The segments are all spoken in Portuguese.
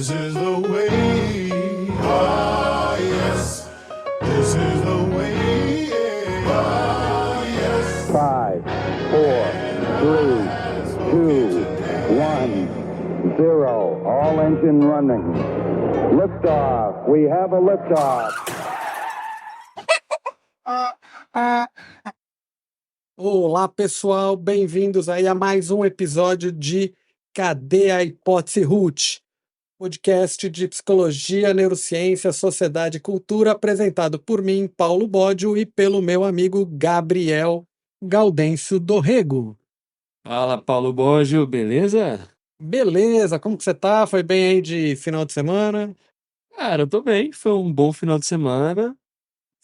This is the way. Ah, yes. This is the way. Ah, yes. 5, 4, 3, 2, 1, 0. All engine running. Liftoff. We have a liftoff. Olá, pessoal, bem-vindos aí a mais um episódio de Cadê a Hipótese Ruth? Podcast de psicologia, neurociência, sociedade e cultura, apresentado por mim, Paulo Bódio, e pelo meu amigo Gabriel Gaudêncio Dorrego. Fala, Paulo Bógio, beleza? Beleza, como que você tá? Foi bem aí de final de semana? Cara, eu tô bem, foi um bom final de semana,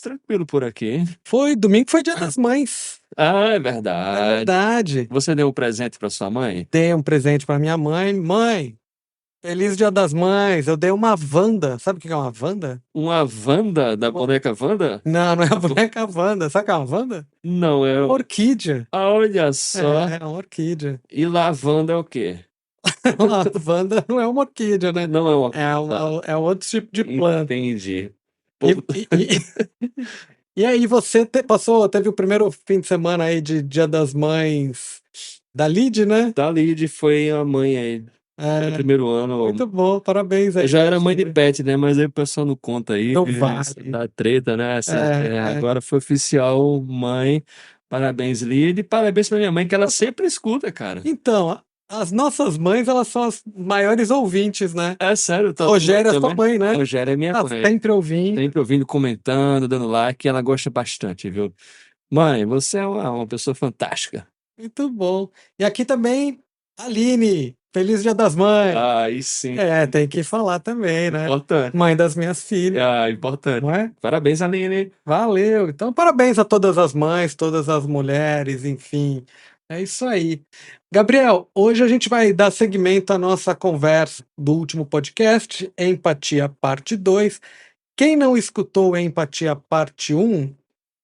tranquilo por aqui. Domingo foi Dia das Mães. Ah, é É verdade. verdade. Você deu um presente pra sua mãe? Dei um presente pra minha mãe. Mãe, feliz Dia das Mães. Eu dei uma Wanda. Sabe o que é uma Wanda? Uma Wanda, da boneca Wanda? Não, não é a boneca Wanda. Sabe o que é uma Wanda? Não, é... Uma orquídea. Ah, olha só. É uma orquídea. E lavanda é o quê? A Wanda não é uma orquídea, né? Não é uma... É outro tipo de planta. Entendi. E aí, você teve o primeiro fim de semana aí de Dia das Mães da Lid, né? Da Lid foi a mãe aí, no primeiro ano. Muito bom, parabéns aí. Eu já era mãe de pet, né? Mas aí o pessoal não conta aí. Não vale. Da treta, né? Agora foi oficial, mãe. Parabéns, Lid. E parabéns pra minha mãe, que ela sempre escuta, cara. Então, as nossas mães, elas são as maiores ouvintes, né? É sério. Rogéria é sua mãe, né? Rogéria é minha Tá mãe. sempre ouvindo. Sempre ouvindo, comentando, dando like. Ela gosta bastante, viu? Mãe, você é uma pessoa fantástica. Muito bom. E aqui também, Aline. Feliz Dia das Mães. Aí sim. Tem que falar também, né? Importante. Mãe das minhas filhas. Importante. Não é? Parabéns, Aline. Valeu. Então, parabéns a todas as mães, todas as mulheres, enfim. É isso aí. Gabriel, hoje a gente vai dar seguimento à nossa conversa do último podcast, Empatia Parte 2. Quem não escutou Empatia Parte 1,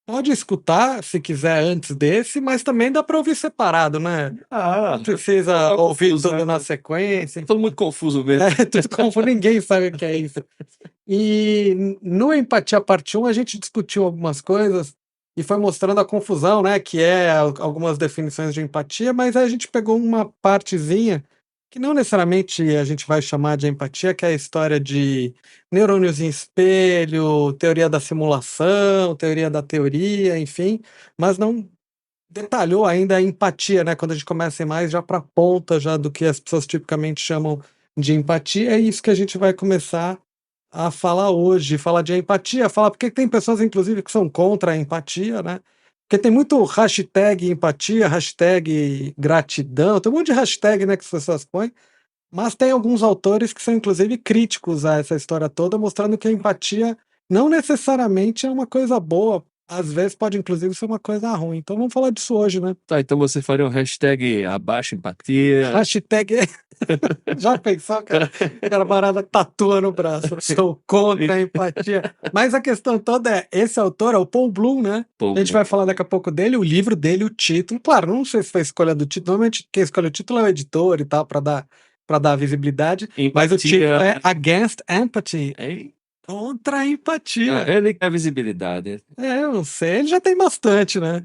pode escutar, se quiser, antes desse, mas também dá para ouvir separado, né? Não precisa ouvir confuso, tudo né? na sequência. Todo mundo confuso mesmo. Tudo confuso, ninguém sabe o que é isso. E no Empatia Parte 1 a gente discutiu algumas coisas e foi mostrando a confusão, né? Que é algumas definições de empatia, mas aí a gente pegou uma partezinha que não necessariamente a gente vai chamar de empatia, que é a história de neurônios em espelho, teoria da simulação, teoria da teoria, enfim, mas não detalhou ainda a empatia, né? Quando a gente começa a ir mais já para a ponta já do que as pessoas tipicamente chamam de empatia, é isso que a gente vai começar a falar hoje, falar de empatia, falar porque tem pessoas, inclusive, que são contra a empatia, né? Porque tem muito hashtag empatia, hashtag gratidão, tem um monte de hashtag, né, que as pessoas põem, mas tem alguns autores que são, inclusive, críticos a essa história toda, mostrando que a empatia não necessariamente é uma coisa boa, às vezes pode, inclusive, ser uma coisa ruim. Então vamos falar disso hoje, né? Tá, então você faria um hashtag abaixo empatia. Hashtag... Já pensou, cara? Aquela parada tatua no braço. Sou contra a empatia. Mas a questão toda é, esse autor é o Paul Bloom, né? A gente vai falar daqui a pouco dele, o livro dele, o título. Claro, não sei se foi a escolha do título. Normalmente quem escolhe o título é o editor e tal, para dar visibilidade. Empatia. Mas o título é Against Empathy. É, Contra a empatia. ele quer visibilidade. Eu não sei, ele já tem bastante, né?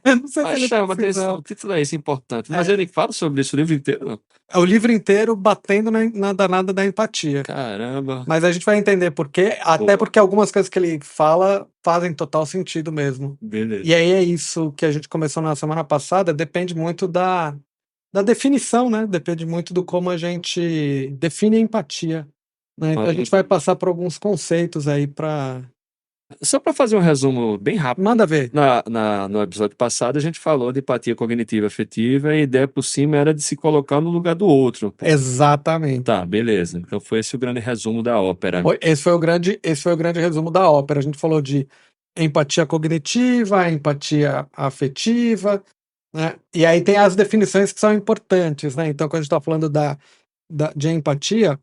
Eu não sei se ele Chama precisa. atenção, o título é esse importante. Mas ele fala sobre isso o livro inteiro, não? É o livro inteiro batendo na danada da empatia. Caramba. Mas a gente vai entender por quê, até porque algumas coisas que ele fala fazem total sentido mesmo. Beleza. E aí é isso que a gente começou na semana passada, depende muito da definição, né? Depende muito do como a gente define a empatia. Né? Então a gente vai passar por alguns conceitos aí para... Só para fazer um resumo bem rápido. Manda ver. No episódio passado a gente falou de empatia cognitiva afetiva e a ideia por cima era de se colocar no lugar do outro. Exatamente. Tá, beleza. Então foi esse o grande resumo da ópera. Esse foi o grande resumo da ópera. A gente falou de empatia cognitiva, empatia afetiva, né? E aí tem as definições que são importantes, né? Então, quando a gente está falando de empatia,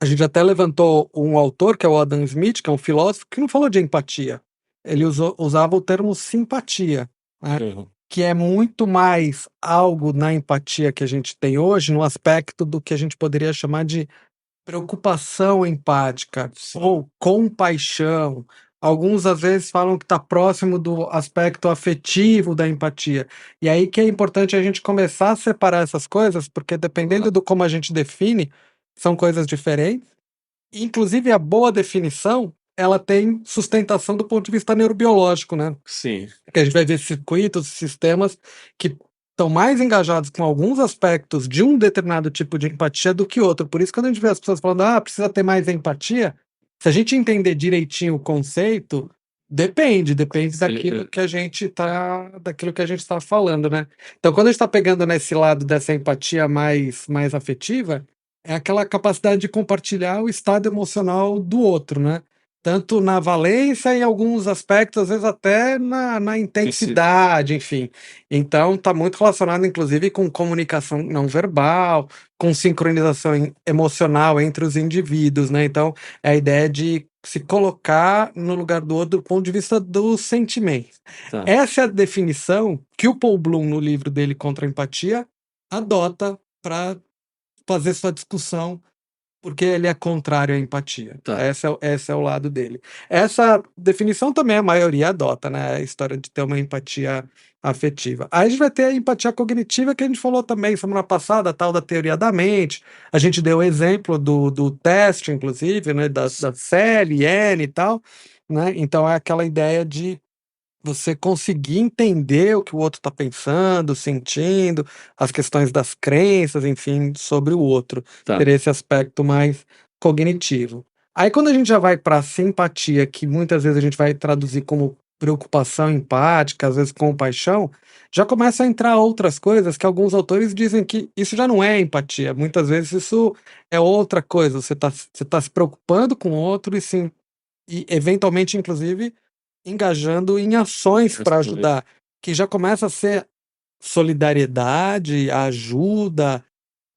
a gente até levantou um autor, que é o Adam Smith, que é um filósofo, que não falou de empatia. Ele usava o termo simpatia, né? Que é muito mais algo na empatia que a gente tem hoje, no aspecto do que a gente poderia chamar de preocupação empática ou compaixão. Alguns às vezes falam que está próximo do aspecto afetivo da empatia. E aí que é importante a gente começar a separar essas coisas, porque dependendo do como a gente define, são coisas diferentes. Inclusive, a boa definição, ela tem sustentação do ponto de vista neurobiológico, né? Sim. Porque a gente vai ver circuitos, sistemas que estão mais engajados com alguns aspectos de um determinado tipo de empatia do que outro. Por isso, quando a gente vê as pessoas falando, precisa ter mais empatia, se a gente entender direitinho o conceito, depende daquilo que a gente está falando, né? Então, quando a gente está pegando nesse lado dessa empatia mais afetiva, é aquela capacidade de compartilhar o estado emocional do outro, né? Tanto na valência, em alguns aspectos, às vezes até na intensidade, enfim. Então, está muito relacionado, inclusive, com comunicação não verbal, com sincronização emocional entre os indivíduos, né? Então, é a ideia de se colocar no lugar do outro do ponto de vista dos sentimentos. Tá. Essa é a definição que o Paul Bloom, no livro dele Contra a Empatia, adota para fazer sua discussão, porque ele é contrário à empatia. Tá. Esse é o lado dele. Essa definição também a maioria adota, né? A história de ter uma empatia afetiva. Aí a gente vai ter a empatia cognitiva, que a gente falou também semana passada, a tal da teoria da mente. A gente deu o exemplo do teste, inclusive, né? Da CEL, N e tal, né? Então é aquela ideia de você conseguir entender o que o outro está pensando, sentindo, as questões das crenças, enfim, sobre o outro. Tá. Ter esse aspecto mais cognitivo. Aí quando a gente já vai para a simpatia, que muitas vezes a gente vai traduzir como preocupação empática, às vezes compaixão, já começa a entrar outras coisas que alguns autores dizem que isso já não é empatia. Muitas vezes isso é outra coisa. Você tá se preocupando com o outro e eventualmente, inclusive, engajando em ações para ajudar, que já começa a ser solidariedade, ajuda,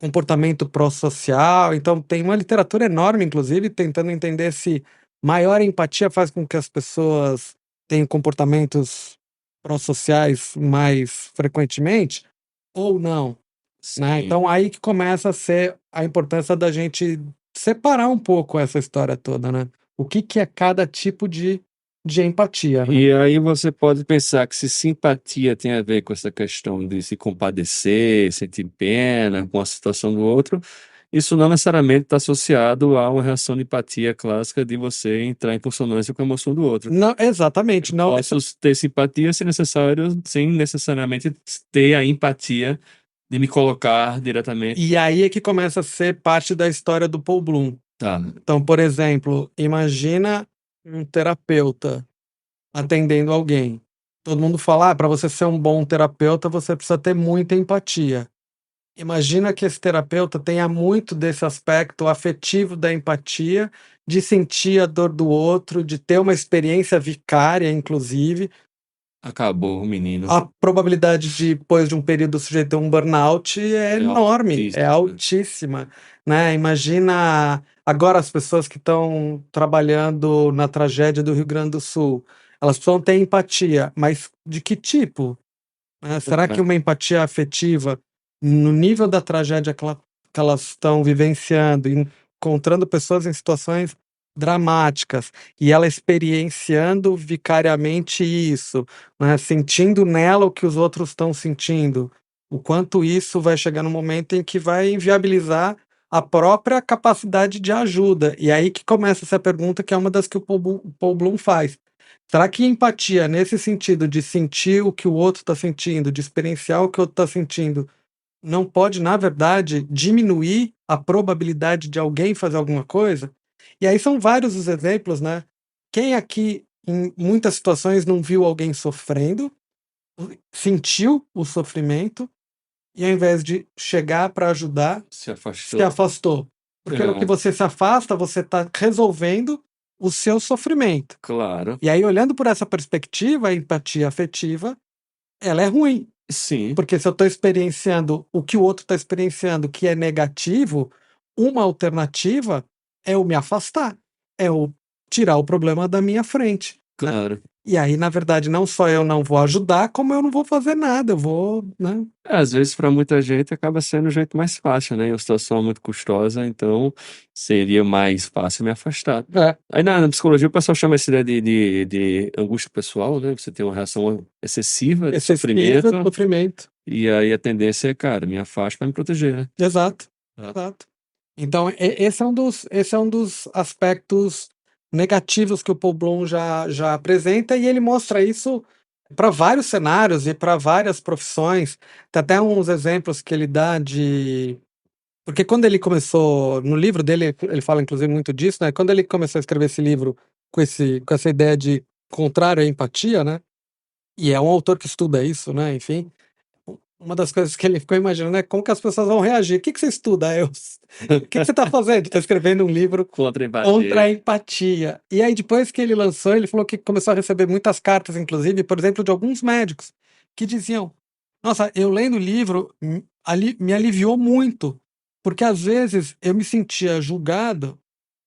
comportamento pró-social. Então tem uma literatura enorme, inclusive, tentando entender se maior empatia faz com que as pessoas tenham comportamentos pró-sociais mais frequentemente ou não, né? Então aí que começa a ser a importância da gente separar um pouco essa história toda, né? O que é cada tipo de empatia, né? E aí você pode pensar que se simpatia tem a ver com essa questão de se compadecer, sentir pena com a situação do outro, isso não necessariamente está associado a uma reação de empatia clássica de você entrar em consonância com a emoção do outro. Não, exatamente. Não, Posso ter simpatia sem necessariamente ter a empatia de me colocar diretamente. E aí é que começa a ser parte da história do Paul Bloom. Tá. Então, por exemplo, imagina um terapeuta atendendo alguém. Todo mundo fala, para você ser um bom terapeuta, você precisa ter muita empatia. Imagina que esse terapeuta tenha muito desse aspecto afetivo da empatia, de sentir a dor do outro, de ter uma experiência vicária, inclusive. Acabou o menino. A probabilidade de, depois de um período sujeito a um burnout é enorme, é altíssima, né? Imagina agora as pessoas que estão trabalhando na tragédia do Rio Grande do Sul. Elas precisam ter empatia, mas de que tipo? Né? Será que uma empatia afetiva, no nível da tragédia que elas estão vivenciando, encontrando pessoas em situações dramáticas, e ela experienciando vicariamente isso, né? Sentindo nela o que os outros estão sentindo, o quanto isso vai chegar no momento em que vai inviabilizar a própria capacidade de ajuda. E aí que começa essa pergunta, que é uma das que o Paul Bloom faz. Será que empatia, nesse sentido de sentir o que o outro está sentindo, de experienciar o que o outro está sentindo, não pode, na verdade, diminuir a probabilidade de alguém fazer alguma coisa? E aí são vários os exemplos, né? Quem aqui, em muitas situações, não viu alguém sofrendo, sentiu o sofrimento, e ao invés de chegar para ajudar, Se afastou. se afastou? Porque no que você se afasta, você está resolvendo o seu sofrimento. Claro. E aí, olhando por essa perspectiva, a empatia afetiva, ela é ruim. Sim. Porque se eu estou experienciando o que o outro está experienciando, que é negativo, uma alternativa é eu me afastar, é eu tirar o problema da minha frente. Claro. E aí, na verdade, não só eu não vou ajudar, como eu não vou fazer nada, eu vou, né? Às vezes, para muita gente, acaba sendo o jeito mais fácil, né? Em uma situação muito custosa, então seria mais fácil me afastar. É, Aí na psicologia o pessoal chama essa ideia de angústia pessoal, né? Você tem uma reação excessiva de excessiva, sofrimento, sofrimento. e aí a tendência é, cara, me afasto para me proteger, né? Exato, Exato. exato. Então, esse é um dos aspectos negativos que o Paul Bloom já apresenta, e ele mostra isso para vários cenários e para várias profissões. Tem até uns exemplos que ele dá de. Porque quando ele começou, no livro dele, ele fala inclusive muito disso, né? Quando ele começou a escrever esse livro com essa ideia de contrário à empatia, né? E é um autor que estuda isso, né? Enfim, uma das coisas que ele ficou imaginando é como que as pessoas vão reagir. O que você estuda? O que você está fazendo? Está escrevendo um livro Contra a contra a empatia. empatia. E aí, depois que ele lançou, ele falou que começou a receber muitas cartas, inclusive, por exemplo, de alguns médicos, que diziam: Nossa, eu lendo o livro me aliviou muito, porque às vezes eu me sentia julgado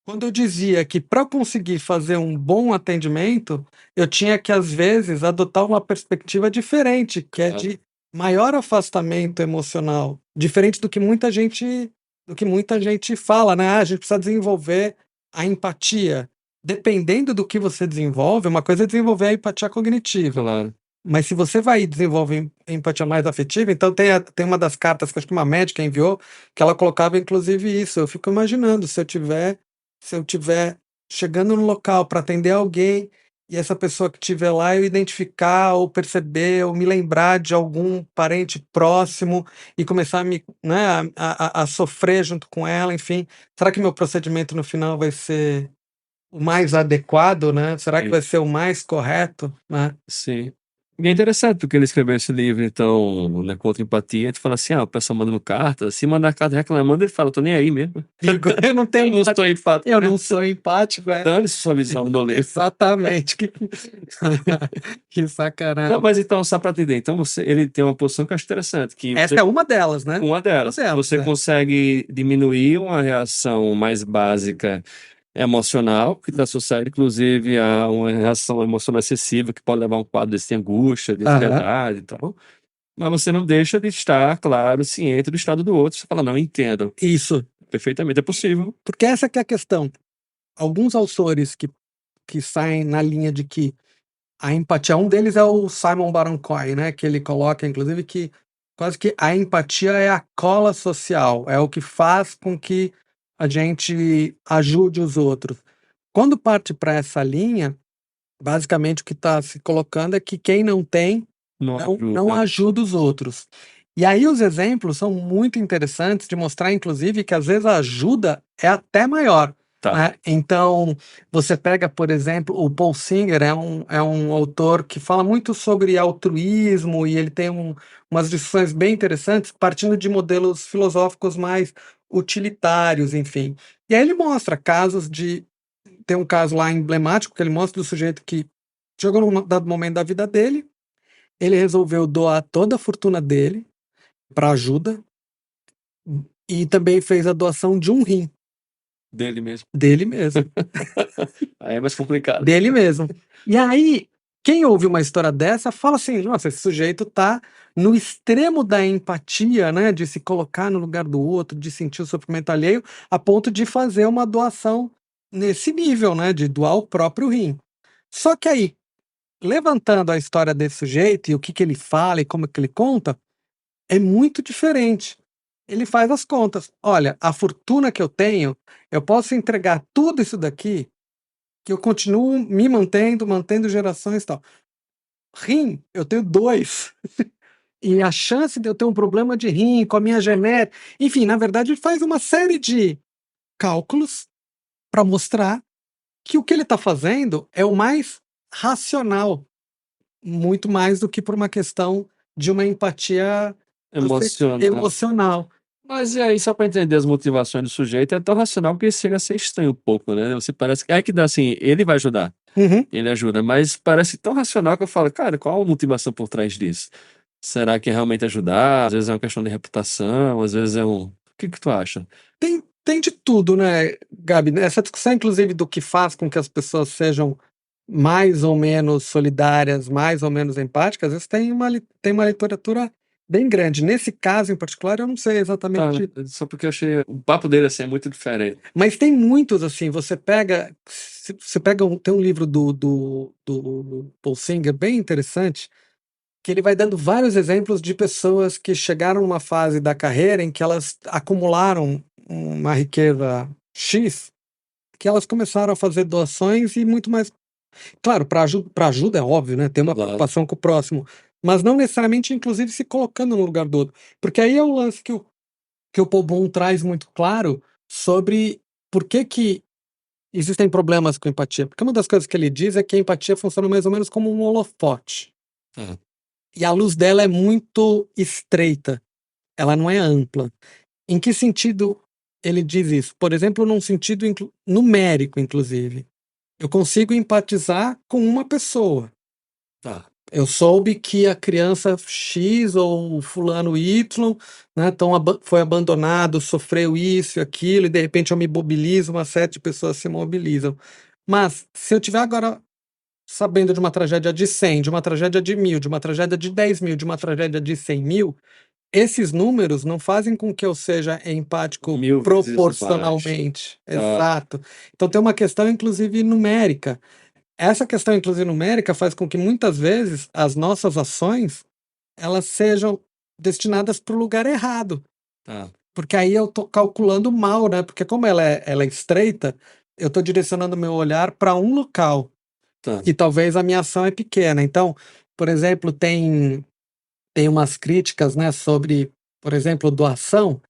quando eu dizia que para conseguir fazer um bom atendimento, eu tinha que, às vezes, adotar uma perspectiva diferente, que é Claro. de maior afastamento emocional, diferente do que muita gente fala, né? Ah, a gente precisa desenvolver a empatia. Dependendo do que você desenvolve, uma coisa é desenvolver a empatia cognitiva. Claro. Mas se você vai desenvolver empatia mais afetiva, então tem uma das cartas que acho que uma médica enviou, que ela colocava inclusive isso. Eu fico imaginando, se eu tiver chegando no local para atender alguém e essa pessoa que estiver lá eu identificar ou perceber ou me lembrar de algum parente próximo e começar né, a sofrer junto com ela, enfim. Será que meu procedimento no final vai ser o mais adequado, né? Será que Sim. vai ser o mais correto, né? Sim. E é interessante porque ele escreveu esse livro, então, né, contra empatia, tu fala assim, o pessoal mandando carta, se mandar carta reclamando, ele fala, tô nem aí mesmo. Eu não tenho, Eu não sou empático. eu não sou empático, é. Dane-se sua visão do livro. Exatamente. Que Não, sacanagem. mas então, só para entender, então ele tem uma posição que eu acho interessante, que Essa é uma delas, né? uma delas, você é. consegue diminuir uma reação mais básica emocional, que está associada, inclusive, a uma reação emocional excessiva, que pode levar a um quadro desse de angústia, de Aham. ansiedade e tal. Mas você não deixa de estar, claro, ciente do estado do outro. Você fala, não, entendo. Isso. Perfeitamente é possível. Porque essa que é a questão. Alguns autores que saem na linha de que a empatia, um deles é o Simon Baron-Cohen, né? Que ele coloca, inclusive, que quase que a empatia é a cola social, é o que faz com que a gente ajude os outros. Quando parte para essa linha, basicamente o que está se colocando é que quem não tem Não não ajuda. ajuda os outros. E aí os exemplos são muito interessantes de mostrar, inclusive, que às vezes a ajuda é até maior. Tá. Né? Então, você pega, por exemplo, o Paul Singer é um autor que fala muito sobre altruísmo e ele tem umas discussões bem interessantes, partindo de modelos filosóficos mais utilitários, enfim. E aí ele mostra casos de. Tem um caso lá emblemático que ele mostra do sujeito que chegou num dado momento da vida dele, ele resolveu doar toda a fortuna dele para ajuda e também fez a doação de um rim Dele mesmo. dele mesmo. Aí é mais complicado. Dele mesmo. E aí, quem ouve uma história dessa fala assim: nossa, esse sujeito tá no extremo da empatia, né? De se colocar no lugar do outro, de sentir o sofrimento alheio, a ponto de fazer uma doação nesse nível, né? De doar o próprio rim. Só que aí, levantando a história desse sujeito e o que ele fala e como que ele conta, é muito diferente. Ele faz as contas. Olha, a fortuna que eu tenho, eu posso entregar tudo isso daqui, que eu continuo me mantendo gerações e tal. Rim, eu tenho 2. E a chance de eu ter um problema de rim com a minha genética. Enfim, na verdade, ele faz uma série de cálculos para mostrar que o que ele está fazendo é o mais racional, muito mais do que por uma questão de uma empatia emocional. Mas e aí, só para entender as motivações do sujeito, é tão racional que chega a ser estranho um pouco, né? Você parece que. É que dá assim, ele vai ajudar, Uhum. ele ajuda, mas parece tão racional que eu falo, cara, qual a motivação por trás disso? Será que é realmente ajudar? Às vezes é uma questão de reputação, às vezes é um. O que tu acha? Tem de tudo, né, Gabi? Essa discussão, inclusive, do que faz com que as pessoas sejam mais ou menos solidárias, mais ou menos empáticas, isso tem uma literatura bem grande. Nesse caso em particular, eu não sei Tá, exatamente. só porque eu achei o papo dele assim é muito diferente. Mas tem muitos, assim, você pega. Tem um livro do Paul Singer bem interessante, que ele vai dando vários exemplos de pessoas que chegaram numa fase da carreira em que elas acumularam uma riqueza X, que elas começaram a fazer doações e muito mais. Claro, para ajuda é óbvio, né? Ter uma Claro. preocupação com o próximo, mas não necessariamente, inclusive, se colocando no lugar do outro. Porque aí é o lance que o Paul Bloom traz muito claro sobre por que existem problemas com empatia. Porque uma das coisas que ele diz é que a empatia funciona mais ou menos como um holofote. Tá. E a luz dela é muito estreita, ela não é ampla. Em que sentido ele diz isso? Por exemplo, num sentido numérico, inclusive. Eu consigo empatizar com uma pessoa. Tá. Eu soube que a criança X ou o fulano Y, né, foi abandonado, sofreu isso e aquilo, e de repente eu me mobilizo, uma série de pessoas se mobilizam. Mas se eu tiver agora sabendo de uma tragédia de 100, de uma tragédia de 1000, de uma tragédia de 10.000, de uma tragédia de 100.000, esses números não fazem com que eu seja empático 1000 vezes mais. proporcionalmente. Tá. Exato. Então tem uma questão, inclusive, numérica. Essa questão, inclusive, numérica faz com que muitas vezes as nossas ações elas sejam destinadas para o lugar errado. Tá. Porque aí eu estou calculando mal, né? Porque como ela é estreita, eu estou direcionando meu olhar para um local. Tá. E talvez a minha ação é pequena. Então, por exemplo, tem umas críticas, né, sobre, por exemplo, doação,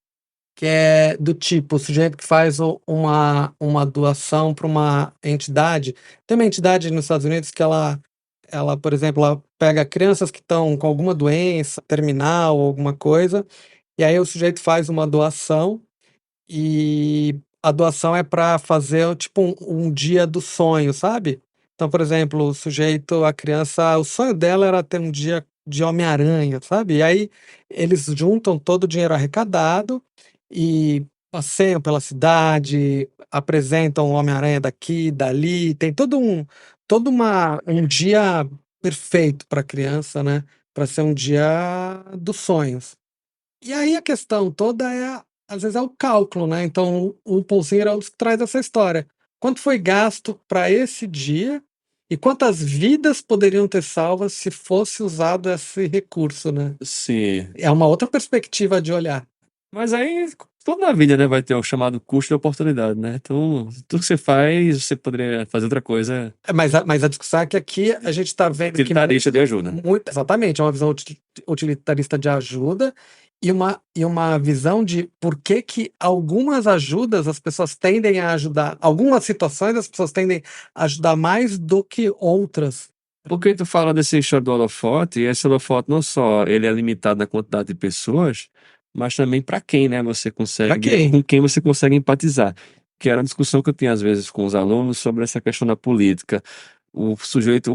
que é do tipo, o sujeito que faz uma doação para uma entidade. Tem uma entidade nos Estados Unidos que ela, por exemplo, ela pega crianças que estão com alguma doença terminal ou alguma coisa, e aí o sujeito faz uma doação, e a doação é para fazer tipo um dia do sonho, sabe? Então, por exemplo, o sujeito, a criança, o sonho dela era ter um dia de Homem-Aranha, sabe? E aí eles juntam todo o dinheiro arrecadado e passeiam pela cidade, apresentam o Homem-Aranha daqui, dali, tem um dia perfeito para a criança, né? Para ser um dia dos sonhos. E aí a questão toda às vezes é o cálculo, né? Então o Paul Singer traz essa história. Quanto foi gasto para esse dia e quantas vidas poderiam ter salvas se fosse usado esse recurso, né? Sim. É uma outra perspectiva de olhar. Mas aí, toda a vida, né, vai ter o chamado custo de oportunidade, né? Então, tudo que você faz, você poderia fazer outra coisa Mas a discussão é que aqui a gente está vendo que utilitarista de ajuda. exatamente, é uma visão utilitarista de ajuda e uma visão de por que algumas ajudas as pessoas tendem a ajudar, algumas situações as pessoas tendem a ajudar mais do que outras. Porque tu fala desse show do holofote, e esse holofote não só ele é limitado na quantidade de pessoas, mas também para quem, né, você consegue, Pra quem? com quem você consegue empatizar. Que era uma discussão que eu tinha às vezes com os alunos sobre essa questão da política. O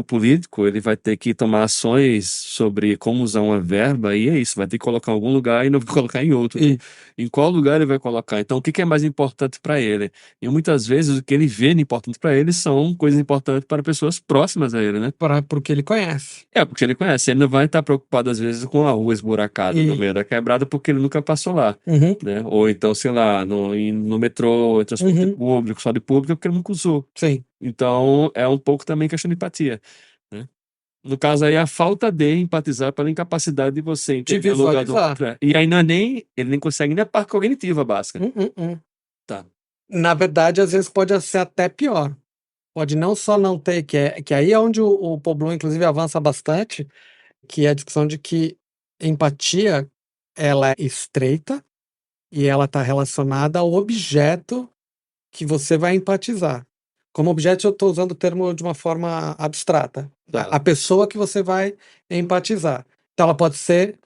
político, ele vai ter que tomar ações sobre como usar uma verba, e é isso, vai ter que colocar em algum lugar e não vai colocar em outro. E Em qual lugar ele vai colocar? Então, o que que é mais importante para ele? E muitas vezes o que ele vê de importante para ele são coisas importantes para pessoas próximas a ele, né? porque ele conhece. É, porque ele conhece. Ele não vai estar preocupado, às vezes, com a rua esburacada no meio da quebrada, porque ele nunca passou lá, Uhum, né? Ou então, sei lá, no metrô, em transporte Uhum. público, só de público, porque ele nunca usou. sim. Então, é um pouco também questão de empatia, né? No caso aí, a falta de empatizar pela incapacidade de você entender o lugar do visualizar. outro. E aí não é ele nem consegue nem a parte cognitiva básica. Tá. Na verdade, às vezes pode ser até pior. Pode não só não ter, que aí é onde o Paul Bloom, inclusive, avança bastante, que é a discussão de que empatia ela é estreita e ela está relacionada ao objeto que você vai empatizar. Como objeto, eu estou usando o termo de uma forma abstrata. Tá. A pessoa que você vai empatizar. Então, ela pode ser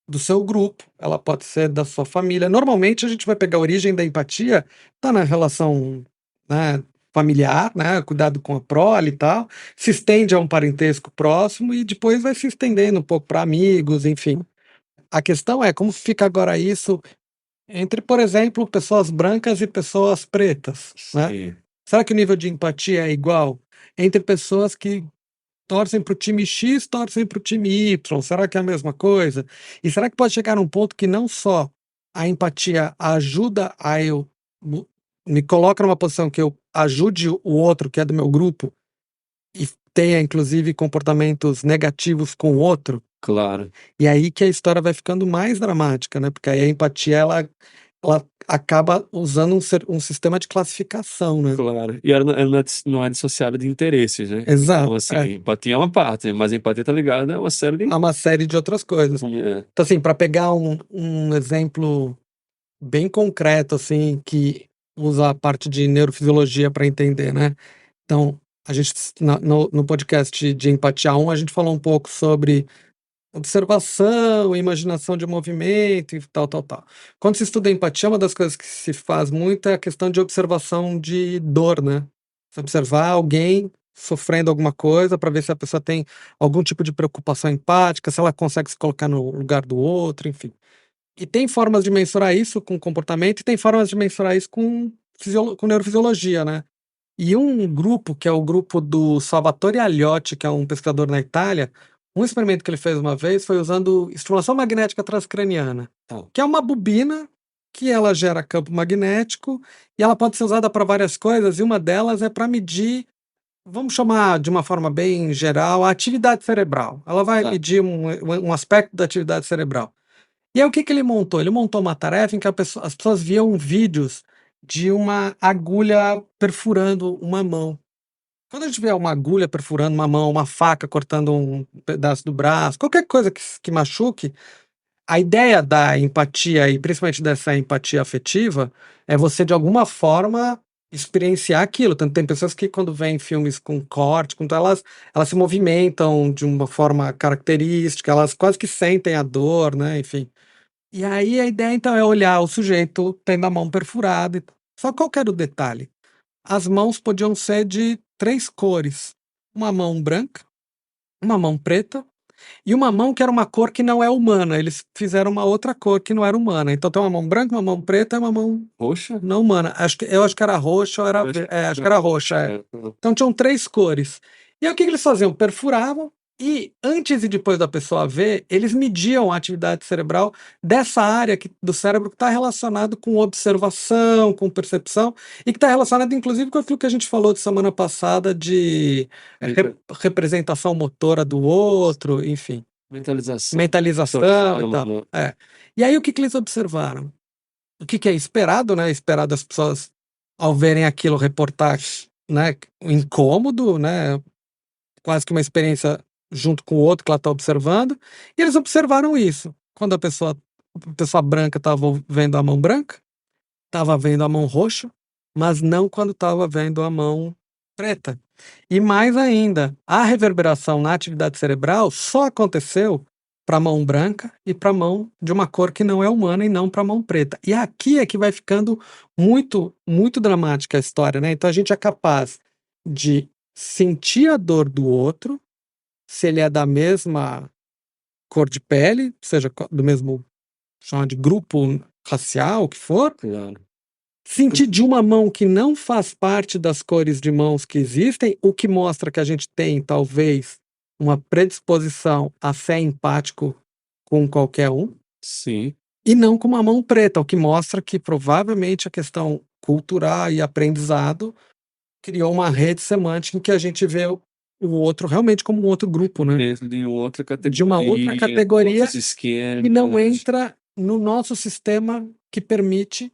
do seu grupo, ela pode ser da sua família. Normalmente, a gente vai pegar a origem da empatia, tá na relação, né, familiar, né, cuidado com a prole e tal, se estende a um parentesco próximo e depois vai se estendendo um pouco para amigos, enfim. A questão é como fica agora isso entre, por exemplo, pessoas brancas e pessoas pretas, né? Sim. Será que o nível de empatia é igual entre pessoas que torcem para o time X, torcem para o time Y? Será que é a mesma coisa? E será que pode chegar num ponto que não só a empatia ajuda a eu me coloca numa posição que eu ajude o outro que é do meu grupo e tenha inclusive comportamentos negativos com o outro? Claro, E aí que a história vai ficando mais dramática, né? Porque aí a empatia ela acaba usando um sistema de classificação, né? claro. E ela não é dissociada de interesses, né? Exato. Então, assim, empatia é uma parte, mas a empatia tá ligada a uma série de... Há uma série de outras coisas. É, Então, assim, para pegar um exemplo bem concreto, assim, que usa a parte de neurofisiologia para entender, né? Então, a gente, no podcast de Empatia 1, a gente falou um pouco sobre observação, imaginação de movimento e tal, tal, tal. Quando se estuda empatia, uma das coisas que se faz muito é a questão de observação de dor, né? Você observar alguém sofrendo alguma coisa para ver se a pessoa tem algum tipo de preocupação empática, se ela consegue se colocar no lugar do outro, enfim. E tem formas de mensurar isso com comportamento e tem formas de mensurar isso com neurofisiologia, né? E um grupo, que é o grupo do Salvatore Agliotti, que é um pesquisador na Itália, um experimento que ele fez uma vez foi usando estimulação magnética transcraniana, que é uma bobina que ela gera campo magnético e ela pode ser usada para várias coisas, e uma delas é para medir, vamos chamar de uma forma bem geral, a atividade cerebral. Ela vai medir um aspecto da atividade cerebral. E aí o que ele montou? Ele montou uma tarefa em que as pessoas viam vídeos de uma agulha perfurando uma mão. Quando a gente vê uma agulha perfurando uma mão, uma faca cortando um pedaço do braço, qualquer coisa que machuque, a ideia da empatia, e principalmente dessa empatia afetiva, é você, de alguma forma, experienciar aquilo. Tanto tem pessoas que, quando veem filmes com corte, elas se movimentam de uma forma característica, elas quase que sentem a dor, né? Enfim. E aí a ideia, então, é olhar o sujeito tendo a mão perfurada. Só qual que era o detalhe? As mãos podiam ser de 3 cores. Uma mão branca, uma mão preta e uma mão que era uma cor que não é humana. Eles fizeram uma outra cor que não era humana. Então tem uma mão branca, uma mão preta e uma mão roxa? não humana. Eu acho que era roxa ou era... acho que era roxa, Então tinham 3 cores. E aí o que eles faziam? Perfuravam e, antes e depois da pessoa ver, eles mediam a atividade cerebral dessa área do cérebro que está relacionado com observação, com percepção, e que está relacionado, inclusive, com aquilo que a gente falou de semana passada de representação motora do outro, enfim. Mentalização. Mentalização e tal. E aí o que eles observaram? O que é esperado, né? Esperado as pessoas, ao verem aquilo, reportar, né, o incômodo, né? Quase que uma experiência junto com o outro que ela está observando, e eles observaram isso. Quando a pessoa branca estava vendo a mão branca, estava vendo a mão roxa, mas não quando estava vendo a mão preta. E mais ainda, a reverberação na atividade cerebral só aconteceu para a mão branca e para a mão de uma cor que não é humana e não para a mão preta. E aqui é que vai ficando muito, muito dramática a história, né? Então a gente é capaz de sentir a dor do outro, se ele é da mesma cor de pele, seja do mesmo, chama de grupo racial, o que for, Claro. sentir de uma mão que não faz parte das cores de mãos que existem, o que mostra que a gente tem, talvez, uma predisposição a ser empático com qualquer um. Sim. E não com uma mão preta, o que mostra que provavelmente a questão cultural e aprendizado criou uma rede semântica em que a gente vê o outro realmente como um outro grupo, né? Dentro de outra categoria. De uma outra categoria esquemas, que não entra no nosso sistema que permite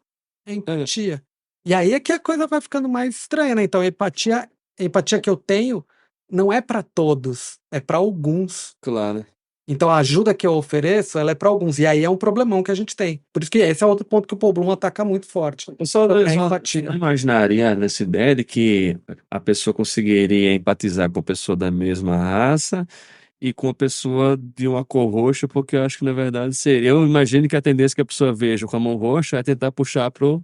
a empatia. E aí é que a coisa vai ficando mais estranha, né? Então a empatia que eu tenho não é para todos, é para alguns. Claro. Então a ajuda que eu ofereço, ela é para alguns. E aí é um problemão que a gente tem. Por isso que esse é outro ponto que o Paul Bloom ataca muito forte. Eu só empatia. imaginaria nessa ideia de que a pessoa conseguiria empatizar com a pessoa da mesma raça e com a pessoa de uma cor roxa, porque eu acho que na verdade seria. Eu imagino que a tendência que a pessoa veja com a mão roxa é tentar puxar pro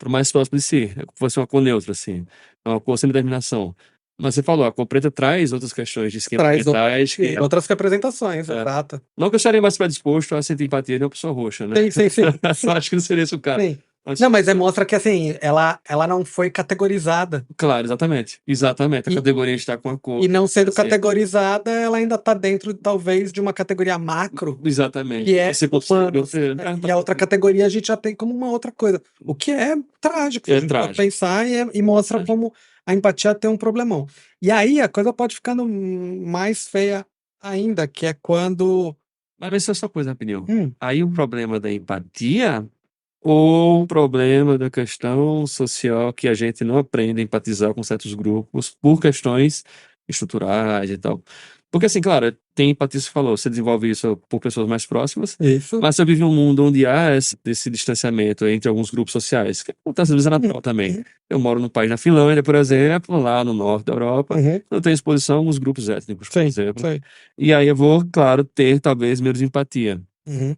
mais próximo de si. É como se fosse uma cor neutra, assim. Uma cor sem determinação. Mas você falou, a cor preta traz outras questões de esquema mentais. Outras representações, exato. Não que eu estaria mais predisposto a sentir empatia de uma pessoa roxa, né? Sim. Acho que não seria esse o caso. Sim. Não, mas mostra que assim, ela não foi categorizada. Claro, exatamente. Exatamente. A E- categoria está com a cor. E não sendo Assim, categorizada, ela ainda está dentro, talvez, de uma categoria macro, exatamente. que é Você consegue humanos. ter- E a outra categoria a gente já tem como uma outra coisa. O que é trágico, se É a gente pode trágico. pensar, e mostra Trágico. como a empatia tem um problemão. E aí a coisa pode ficando mais feia ainda, que é quando. Mas essa é só coisa, opinião. Hum, Aí o problema da empatia ou o problema da questão social que a gente não aprende a empatizar com certos grupos por questões estruturais e tal. Porque assim, claro, tem empatia, você falou, você desenvolve isso por pessoas mais próximas, isso. mas você vive um mundo onde há esse distanciamento entre alguns grupos sociais, que acontece às vezes é natural também. Eu moro num país na Finlândia, por exemplo, lá no norte da Europa, Uhum. eu tenho exposição a alguns grupos étnicos, por Sim, exemplo. sim. E aí eu vou, claro, ter talvez menos empatia. Uhum.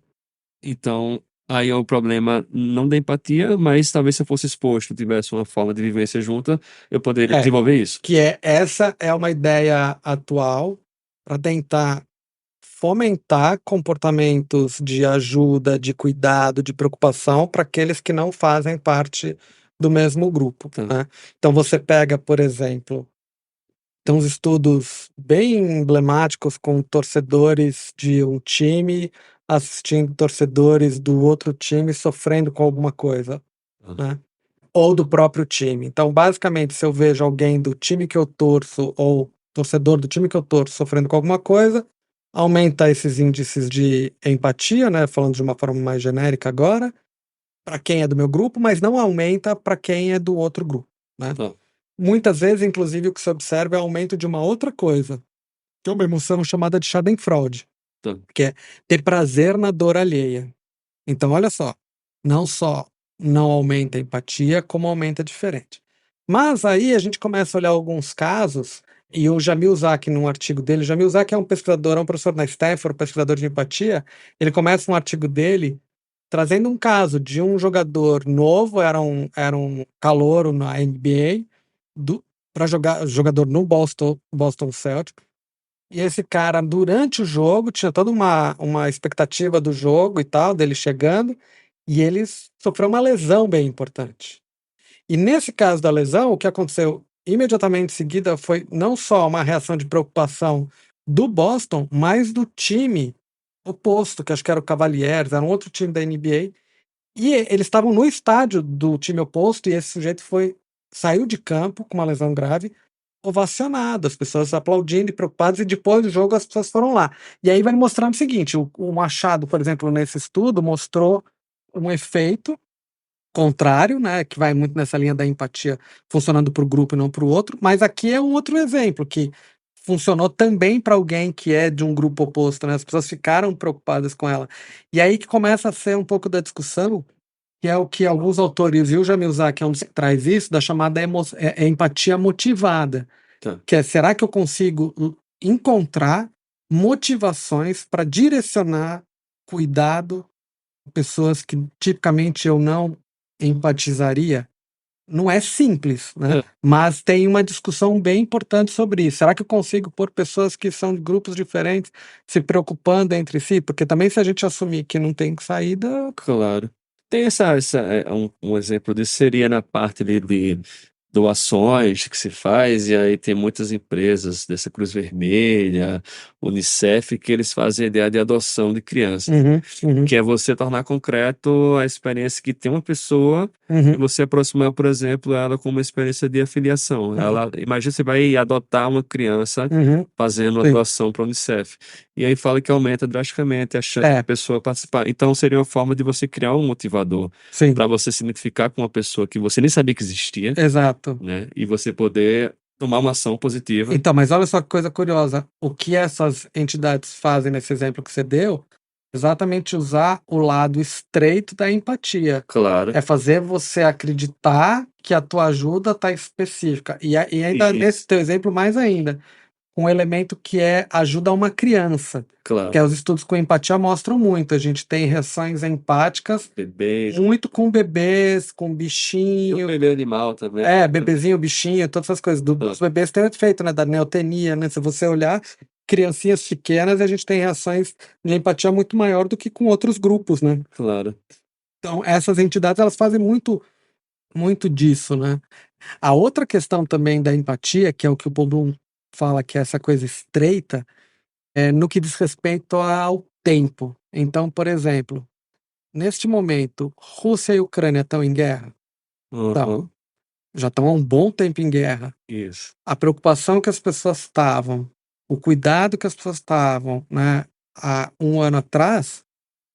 Então, aí é o problema não da empatia, mas talvez se eu fosse exposto, tivesse uma forma de vivência junta, eu poderia É. desenvolver isso. Que essa é uma ideia atual para tentar fomentar comportamentos de ajuda, de cuidado, de preocupação para aqueles que não fazem parte do mesmo grupo, Tá. né? Então você pega, por exemplo, tem uns estudos bem emblemáticos com torcedores de um time assistindo torcedores do outro time sofrendo com alguma coisa, né? Ou do próprio time. Então, basicamente, se eu vejo alguém do time que eu torço ou torcedor do time que eu torço sofrendo com alguma coisa, aumenta esses índices de empatia, né? Falando de uma forma mais genérica agora, para quem é do meu grupo, mas não aumenta para quem é do outro grupo, né? Tá. Muitas vezes, inclusive, o que se observa é o aumento de uma outra coisa, que é uma emoção chamada de Schadenfreude, Tá. que é ter prazer na dor alheia. Então, olha só, não só não aumenta a empatia, como aumenta diferente. Mas aí a gente começa a olhar alguns casos, e o Jamil Zak, num artigo dele, o Jamil Zak é um pesquisador, é um professor na Stanford, pesquisador de empatia, ele começa um artigo dele trazendo um caso de um jogador novo, era um calouro na NBA, para jogar jogador no Boston Celtics, e esse cara, durante o jogo, tinha toda uma expectativa do jogo e tal, dele chegando, e ele sofreu uma lesão bem importante. E nesse caso da lesão, o que aconteceu imediatamente em seguida foi não só uma reação de preocupação do Boston, mas do time oposto, que acho que era o Cavaliers, era um outro time da NBA, e eles estavam no estádio do time oposto, e esse sujeito saiu de campo com uma lesão grave, ovacionado, as pessoas aplaudindo e preocupadas, e depois do jogo as pessoas foram lá. E aí vai mostrando o seguinte: o Machado, por exemplo, nesse estudo, mostrou um efeito contrário, né, que vai muito nessa linha da empatia, funcionando para o grupo e não para o outro, mas aqui é um outro exemplo que funcionou também para alguém que é de um grupo oposto, né? As pessoas ficaram preocupadas com ela. E aí que começa a ser um pouco da discussão, que é o que alguns autores, e o Jamil Zak é um dos que traz isso, da chamada empatia motivada. Tá. Que é, será que eu consigo encontrar motivações para direcionar cuidado a pessoas que tipicamente eu não empatizaria? Não é simples, né? É. Mas tem uma discussão bem importante sobre isso. Será que eu consigo pôr pessoas que são de grupos diferentes se preocupando entre si? Porque também, se a gente assumir que não tem saída. Claro. Tem um exemplo disso seria na parte ali de doações que se faz, e aí tem muitas empresas dessa Cruz Vermelha, Unicef, que eles fazem a ideia de adoção de crianças, que é você tornar concreto a experiência que tem uma pessoa e você aproximar, por exemplo, ela com uma experiência de afiliação. Imagina, você vai adotar uma criança fazendo uma Sim. doação para a Unicef. E aí fala que aumenta drasticamente a chance É. da pessoa participar. Então seria uma forma de você criar um motivador Sim, para você se identificar com uma pessoa que você nem sabia que existia, exato. né? E você poder tomar uma ação positiva. Então, mas olha só que coisa curiosa. O que essas entidades fazem nesse exemplo que você deu, exatamente usar o lado estreito da empatia. Claro. É fazer você acreditar que a tua ajuda está específica. E ainda Isso. nesse teu exemplo, mais ainda, um elemento que é ajuda a uma criança. Claro. Que os estudos com empatia mostram muito. A gente tem reações empáticas Bebês. muito com bebês, com E bichinho. o bebê animal também. Bebezinho, bichinho, todas essas coisas. Os bebês têm o efeito, né, da neotenia, né? Se você olhar criancinhas pequenas, a gente tem reações de empatia muito maior do que com outros grupos, né? Claro. Então, essas entidades, elas fazem muito, muito disso, né? A outra questão também da empatia, que é o que o Paul Bloom fala, que é essa coisa estreita, é no que diz respeito ao tempo. Então, por exemplo, neste momento, Rússia e Ucrânia estão em guerra? Então, Uhum. já estão há um bom tempo em guerra. Isso. A preocupação que as pessoas estavam, o cuidado que as pessoas estavam, né, há um ano atrás,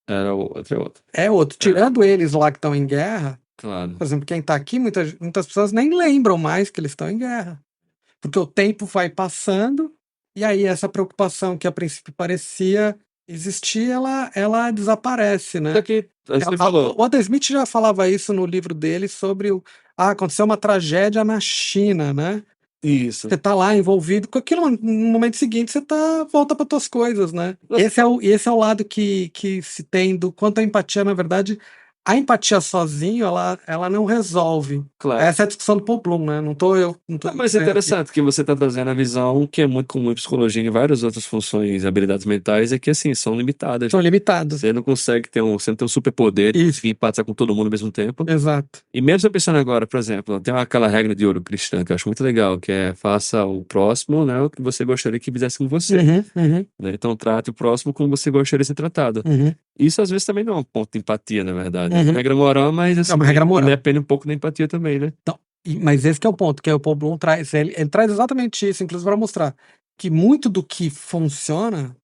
Era outro, é outro. é outro. Tirando eles lá que estão em guerra, Claro. por exemplo, quem está aqui, muitas pessoas nem lembram mais que eles estão em guerra. Porque o tempo vai passando, e aí essa preocupação que a princípio parecia existir, ela desaparece, né? Só que você falou. O Adam Smith já falava isso no livro dele sobre aconteceu uma tragédia na China, né? Isso. Você tá lá envolvido com aquilo, no momento seguinte você volta para tuas coisas, né? Esse é o lado que se tem do quanto a empatia, na verdade, a empatia sozinho, ela não resolve. Claro. Essa é a discussão do Paul Bloom, né? Não tô Mas é interessante que você está trazendo a visão que é muito comum em psicologia e em várias outras funções e habilidades mentais, é que assim, são limitadas. São limitados. Você não consegue você não tem um superpoder Isso. e empatar com todo mundo ao mesmo tempo. Exato. E mesmo eu pensando agora, por exemplo, tem aquela regra de ouro cristã que eu acho muito legal, que é faça o próximo, né, o que você gostaria que fizesse com você. Né? Então trate o próximo como você gostaria de ser tratado. Isso às vezes também não é um ponto de empatia, na verdade. É uma regra moral, mas assim, É uma regra moral. depende um pouco da empatia também, né? Então, mas esse que é o ponto, que o Paul Bloom traz. Ele traz exatamente isso, inclusive para mostrar que muito do que funciona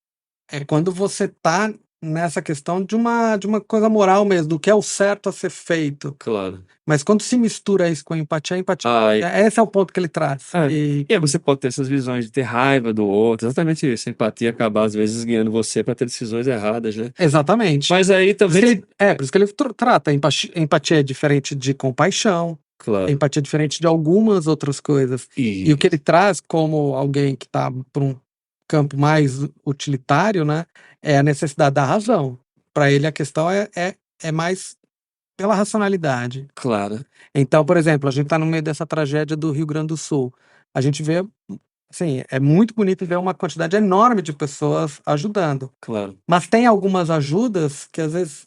é quando você tá nessa questão de uma coisa moral mesmo, do que é o certo a ser feito. Claro. Mas quando se mistura isso com a empatia, esse é o ponto que ele traz. E aí você pode ter essas visões de ter raiva do outro, exatamente isso. A empatia acabar, às vezes, guiando você para ter decisões erradas, né? Exatamente. Mas aí também. Por isso que ele trata. Empatia é diferente de compaixão. Claro. Empatia é diferente de algumas outras coisas. E o que ele traz como alguém que está por um campo mais utilitário, né, é a necessidade da razão. Para ele, a questão é mais pela racionalidade. Claro. Então, por exemplo, a gente está no meio dessa tragédia do Rio Grande do Sul. A gente vê, assim, é muito bonito ver uma quantidade enorme de pessoas ajudando. Claro. Mas tem algumas ajudas que, às vezes,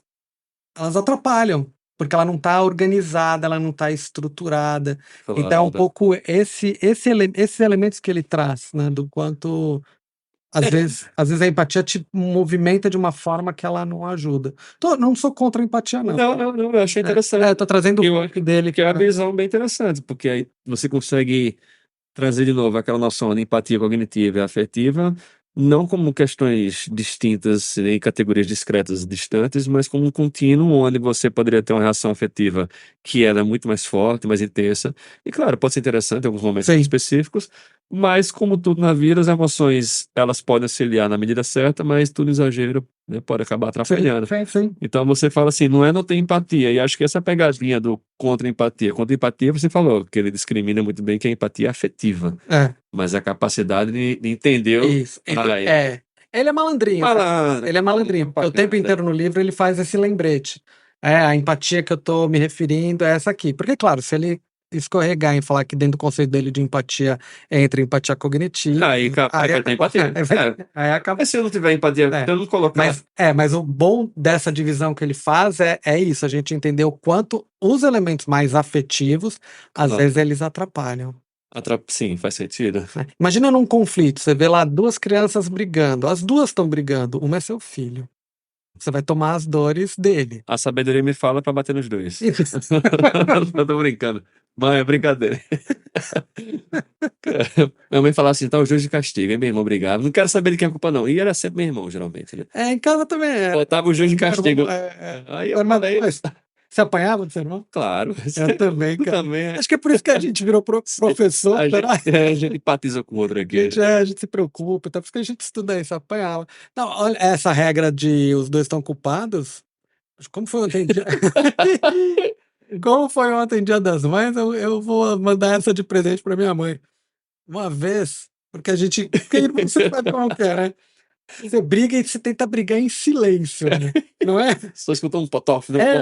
elas atrapalham, porque ela não está organizada, ela não está estruturada. Claro. Então, é um pouco esses elementos que ele traz, né, do quanto... Às vezes a empatia te movimenta de uma forma que ela não ajuda. Não sou contra a empatia, não. Não, eu achei interessante. Eu tô trazendo o ponto dele. Que é uma visão bem interessante, porque aí você consegue trazer de novo aquela noção de empatia cognitiva e afetiva, não como questões distintas em categorias discretas e distantes, mas como um contínuo onde você poderia ter uma reação afetiva que ela é muito mais forte, mais intensa. E claro, pode ser interessante em alguns momentos específicos, mas como tudo na vida, as emoções elas podem auxiliar na medida certa, mas tudo exagero, né, pode acabar atrapalhando. Sim. Então você fala assim, não ter empatia, e acho que essa pegadinha do contra-empatia você falou que ele discrimina muito bem que a empatia é afetiva, mas a capacidade de entender isso. Ele é malandrinho. Ele é malandrinho. O tempo inteiro no livro ele faz esse lembrete. A empatia que eu tô me referindo é essa aqui. Porque, claro, se ele escorregar em falar que dentro do conceito dele de empatia entra empatia cognitiva. Aí tem empatia. Aí acaba. Mas se eu não tiver empatia, eu não colocar. Mas o bom dessa divisão que ele faz é isso, a gente entender o quanto os elementos mais afetivos, às vezes, eles atrapalham. Sim, faz sentido. Imagina num conflito, você vê lá duas crianças brigando, as duas estão brigando, uma é seu filho. Você vai tomar as dores dele. A sabedoria me fala pra bater nos dois. Eu tô brincando. Mãe, é brincadeira. Minha mãe falava assim, tá o juiz de castigo, hein, meu irmão, brigava. Não quero saber de quem é a culpa, não. E era sempre meu irmão, geralmente. Né? Em casa também era. Botava o juiz de castigo. Aí eu falei... Você apanhava do seu irmão? Claro. Eu também, cara. Também. Acho que é por isso que a gente virou professor. A gente empatiza com o outro aqui. A gente se preocupa, tá? Por isso que a gente estuda isso, apanhava. Não, olha, essa regra de os dois estão culpados, como foi ontem dia... Como foi ontem dia das mães, eu vou mandar essa de presente pra minha mãe. Uma vez, porque você sabe como que é, né? Você briga e você tenta brigar em silêncio, né? Não é? Só escutando um potof, né?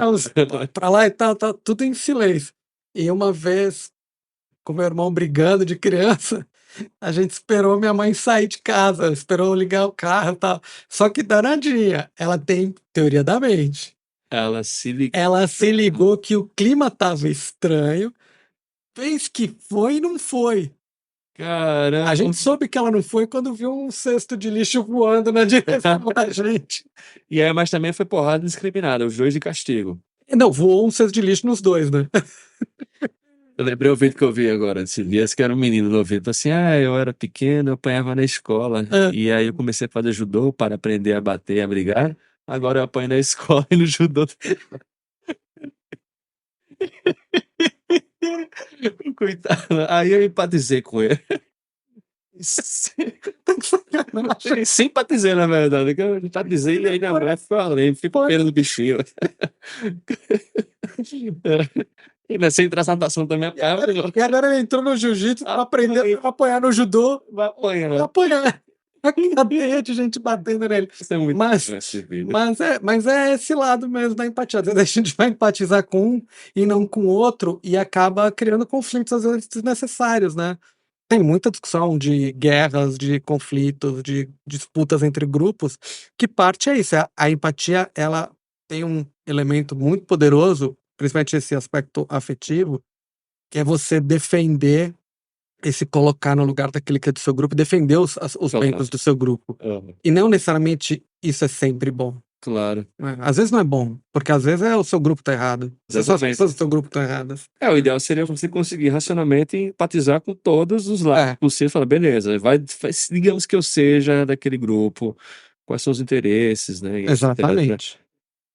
Pra lá e tal, tudo em silêncio. E uma vez, com meu irmão brigando de criança, a gente esperou minha mãe sair de casa, esperou ligar o carro e tal. Só que danadinha, ela tem teoria da mente. Ela se ligou. Ela se ligou que o clima tava estranho, fez que foi e não foi. A Caramba. gente soube que ela não foi quando viu um cesto de lixo voando na direção da gente. E aí, mas também foi porrada indiscriminada, os dois de castigo. Não, voou um cesto de lixo nos dois, né? Eu lembrei o vídeo que eu vi agora, esses dias, que era um menino no ouvido, assim, eu era pequeno, eu apanhava na escola, Ah. e aí eu comecei a fazer judô para aprender a bater e a brigar, agora eu apanho na escola e no judô. Coitado, aí eu empatizei com ele. Simpatizei, na verdade, que eu empatizei e aí na mulher ficou além, ficou pena do bichinho. E nessa natação também apanhava, E agora ele entrou no jiu-jitsu pra aprender a apanhar no judô, vai apanhar. pra apanhar. A cadeia de gente batendo nele. Isso é muito Mas- bom, esse vídeo. Mas é esse lado mesmo da empatia. Às vezes a gente vai empatizar com um e não com o outro e acaba criando conflitos, às vezes, desnecessários, né? Tem muita discussão de guerras, de conflitos, de disputas entre grupos, que parte é isso. A empatia, ela tem um elemento muito poderoso, principalmente esse aspecto afetivo, que é você defender e se colocar no lugar daquele que é do seu grupo, defender os Total. membros do seu grupo. E não necessariamente isso é sempre bom. Claro. Né? Às vezes não é bom, porque às vezes é o seu grupo tá errado. Às vezes as Exatamente. pessoas do seu grupo estão erradas. O ideal seria você conseguir racionalmente empatizar com todos os lados É. possíveis. Falar, beleza, digamos que eu seja daquele grupo, quais são os interesses, né? e etc. Exatamente.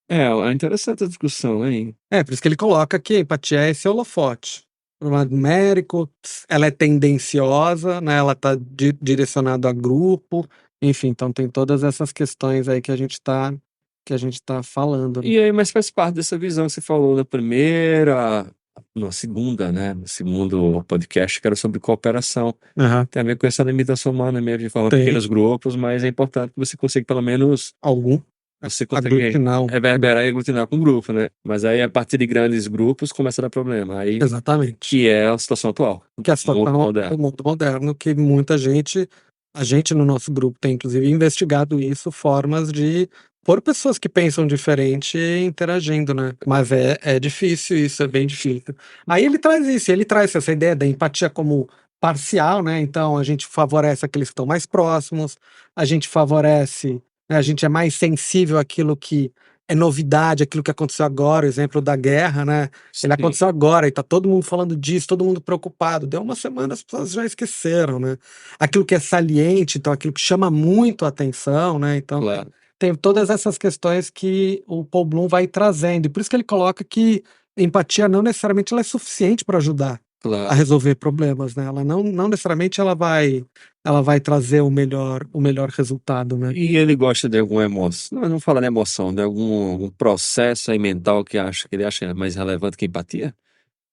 É interessante a discussão, hein? Por isso que ele coloca que a empatia é esse holofote. Por um lado numérico, ela é tendenciosa, né? Ela está direcionada a grupo, enfim, então tem todas essas questões aí que a gente tá falando. Né? E aí, mas faz parte dessa visão que você falou na primeira, na segunda, né? No segundo podcast, que era sobre cooperação. Aham. Tem a ver com essa limitação humana mesmo, de formar Tem. pequenos grupos, mas é importante que você consiga pelo menos Algum você consegue aglutinar. reverberar e aglutinar com o grupo, né? Mas aí, a partir de grandes grupos, começa a dar problema. Aí, Exatamente. que é a situação atual. Que é a situação Mundo moderno. do mundo moderno, que muita gente, a gente no nosso grupo tem inclusive investigado isso, formas de pôr pessoas que pensam diferente interagindo, né? Mas é difícil isso, é bem difícil. Aí ele traz isso, ele traz essa ideia da empatia como parcial, né? Então a gente favorece aqueles que estão mais próximos, a gente favorece, né? A gente é mais sensível àquilo que é novidade, aquilo que aconteceu agora, o exemplo da guerra, né? Ele Sim. aconteceu agora e tá todo mundo falando disso, todo mundo preocupado. Deu uma semana, as pessoas já esqueceram, né? Aquilo que é saliente, então aquilo que chama muito a atenção, né? Então Claro. tem todas essas questões que o Paul Bloom vai trazendo. E por isso que ele coloca que empatia não necessariamente ela é suficiente para ajudar a Claro. resolver problemas, né? Ela não necessariamente ela vai trazer o melhor resultado, né? E ele gosta de alguma emoção, não fala de emoção, de algum processo aí mental que ele acha mais relevante que empatia?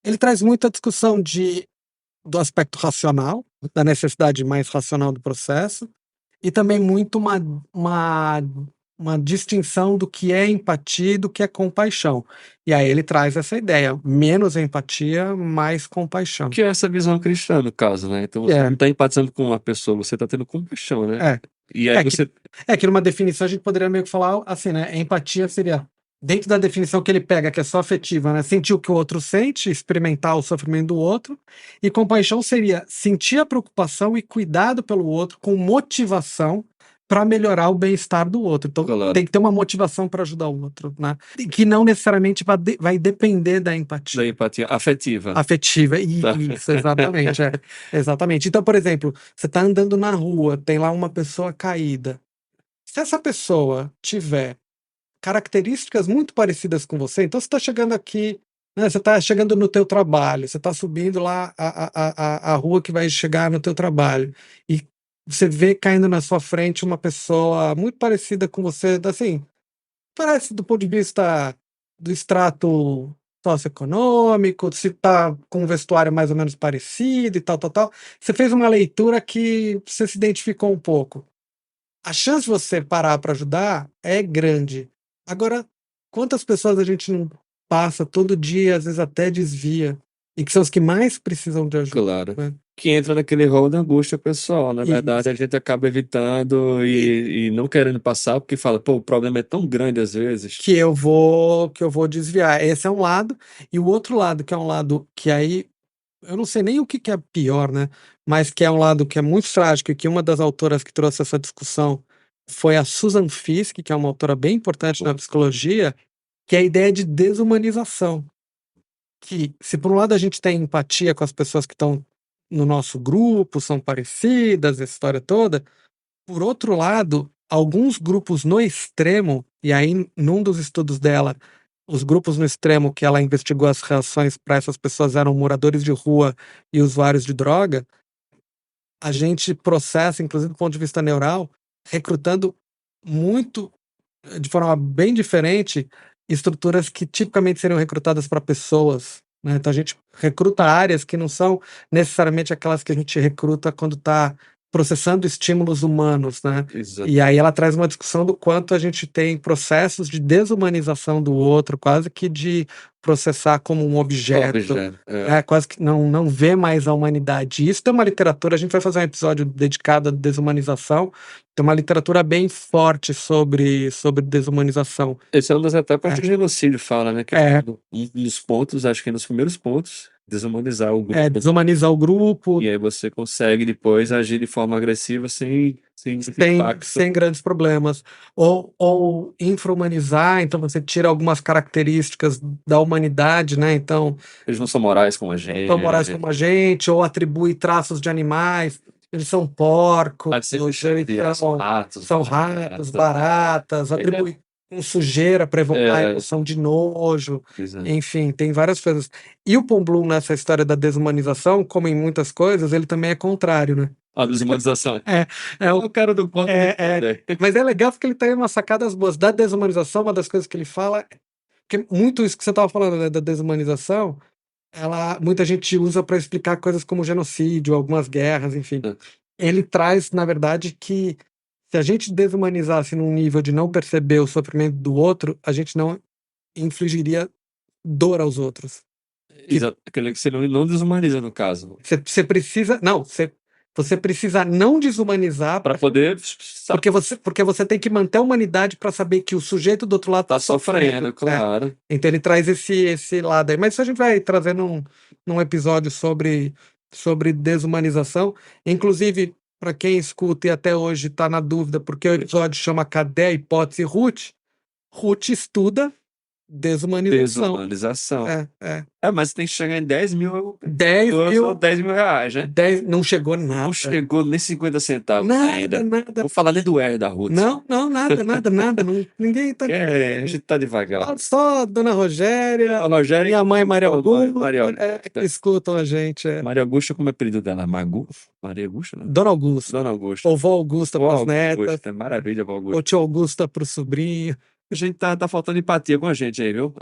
Ele traz muita discussão do aspecto racional, da necessidade mais racional do processo, e também muito uma distinção do que é empatia e do que é compaixão. E aí ele traz essa ideia, menos empatia, mais compaixão. Que é essa visão cristã, no caso, né? Então você É. não está empatizando com uma pessoa, você está tendo compaixão, né? É. E aí É que- você. que numa definição a gente poderia meio que falar assim, né? Empatia seria, dentro da definição que ele pega, que é só afetiva, né? Sentir o que o outro sente, experimentar o sofrimento do outro. E compaixão seria sentir a preocupação e cuidado pelo outro com motivação para melhorar o bem-estar do outro. Então Claro. tem que ter uma motivação para ajudar o outro, né? E que não necessariamente vai depender da empatia. Da empatia afetiva. Afetiva, Tá. isso, exatamente, exatamente. Então, por exemplo, você tá andando na rua, tem lá uma pessoa caída. Se essa pessoa tiver características muito parecidas com você, então você tá chegando aqui, né, você tá chegando no teu trabalho, você tá subindo lá a rua que vai chegar no teu trabalho, e você vê caindo na sua frente uma pessoa muito parecida com você, assim, parece do ponto de vista do extrato socioeconômico, se tá com um vestuário mais ou menos parecido e tal. Você fez uma leitura que você se identificou um pouco. A chance de você parar para ajudar é grande. Agora, quantas pessoas a gente não passa todo dia, às vezes até desvia, e que são os que mais precisam de ajuda? Claro. Né? que entra naquele rol da angústia pessoal. Na Isso. verdade, a gente acaba evitando e não querendo passar, porque fala, pô, o problema é tão grande às vezes. Que eu vou desviar. Esse é um lado, e o outro lado, que é um lado que aí eu não sei nem o que que é pior, né? Mas que é um lado que é muito trágico, e que uma das autoras que trouxe essa discussão foi a Susan Fiske, que é uma autora bem importante na psicologia, que é a ideia de desumanização. Que, se por um lado a gente tem empatia com as pessoas que estão no nosso grupo, são parecidas, essa história toda, por outro lado, alguns grupos no extremo, e aí num dos estudos dela, os grupos no extremo que ela investigou as reações para essas pessoas eram moradores de rua e usuários de droga, a gente processa, inclusive do ponto de vista neural, recrutando muito, de forma bem diferente, estruturas que tipicamente seriam recrutadas para pessoas, né? Então a gente recruta áreas que não são necessariamente aquelas que a gente recruta quando está processando estímulos humanos, né? Exato. E aí ela traz uma discussão do quanto a gente tem processos de desumanização do outro, quase que de processar como um objeto, quase que não vê mais a humanidade. Isso tem uma literatura, a gente vai fazer um episódio dedicado à desumanização, tem uma literatura bem forte sobre desumanização. Esse é um das etapas do genocídio, fala, né? Que É. um dos pontos, acho que nos primeiros pontos, desumanizar o grupo. Desumanizar o grupo. E aí você consegue depois agir de forma agressiva sem impacto. Sem grandes problemas. Ou infra-humanizar, então você tira algumas características da humanidade, né? Então, eles não são morais como a gente. são morais como a gente, ou atribui traços de animais. Eles são porcos, são ratos, baratas, atribui com sujeira para evocar a emoção de nojo. Exato. Enfim, tem várias coisas. E o Paul Bloom, nessa história da desumanização, como em muitas coisas, ele também é contrário, né? A desumanização. O cara do ponto. Mas é legal porque ele tem umas sacadas boas. Da desumanização, uma das coisas que ele fala, que muito isso que você estava falando, né, da desumanização, muita gente usa para explicar coisas como genocídio, algumas guerras, enfim. Ele traz, na verdade, que se a gente desumanizasse num nível de não perceber o sofrimento do outro, a gente não infligiria dor aos outros. Exato. Aquele que você não desumaniza, no caso. Você precisa. Não, você precisa não desumanizar para poder. Porque você tem que manter a humanidade para saber que o sujeito do outro lado está sofrendo, claro. Então ele traz esse lado aí. Mas isso a gente vai trazer num episódio sobre desumanização. Inclusive, para quem escuta e até hoje está na dúvida, porque o episódio chama Cadê a Hipótese Ruth? Ruth estuda desumanização. Mas tem que chegar em 10 mil. 10 mil reais, né? Não chegou nada. Não chegou nem 50 centavos. Nada. Vou falar nem do R da Ruth. Não, nada. Ninguém tá. A gente tá devagar. Só Dona Rogéria, minha mãe Maria Augusta, que escutam a gente. Maria Augusta, como é o apelido dela? Maria Augusta? Não? Dona Augusta. Ou Vó Augusta para as netas. Maravilha, Vó Augusta. Ou Tia Augusta pro sobrinho. A gente tá faltando empatia com a gente aí, viu?